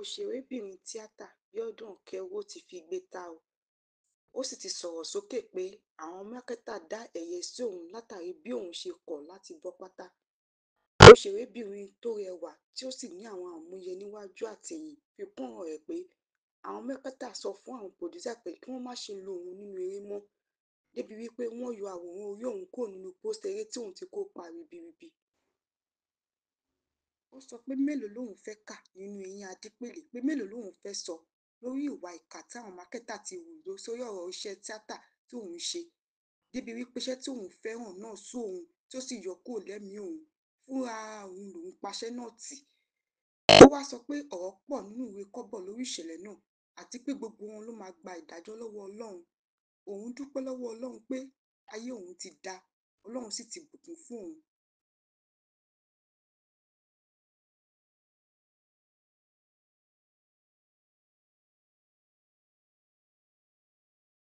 òṣèrébìnrin tíátà Bíọ́dún Òkèowó ti figbe ta ó sì ti sọ̀rọ̀ sókè pé àwọn mákẹ́tà dá ẹ̀yẹ sí òun látàrí bí òun ṣe kọ̀ láti bọ́ pátá. Òṣèrébìnrin tó rẹwà tí ó sì ní àwọn àmúyẹ níwájú àtẹ̀yìn fi kún ọ̀rọ̀ rẹ̀ pé àwọn mákẹ́tà sọ fún àwọn pòdúsà pé kí wọ́n má ṣe lo òun nínú eré mọ́, débi wípé wọ́n yọ àwòrán orí òun kúrò nínú pósítà eré tí òun ti kópa ribiribi. Ó sọ pé mélòó lòun fẹ́ kà nínú eyín Adípèlé, pé mélòó lòun fẹ́ sọ lórí ìwà ìkà tí àwọn mákẹ́tà ti hù sórí ọ̀rọ̀ iṣẹ́ tíátà tí òun ṣe, débi wípé iṣẹ́ tí òun fẹ́ràn náà sú òun tí ó sì yọ kúrò lẹ́mìí òun fúnra òun lòun paṣẹ́ náà tì. Ó wá sọ pé ọ̀rọ̀ pọ̀ nínú ìwé kọ́bọ̀ lórí ìṣẹ̀lẹ̀ náà àti pé gbogbo wọn ló máa gba ìdájọ́ lọ́wọ́ Ọlọ́run. Òun dúpẹ́ lọ́wọ́ Ọlọ́run pé ayé òun ti dá, Ọlọ́run sì ti bùkún fún òun.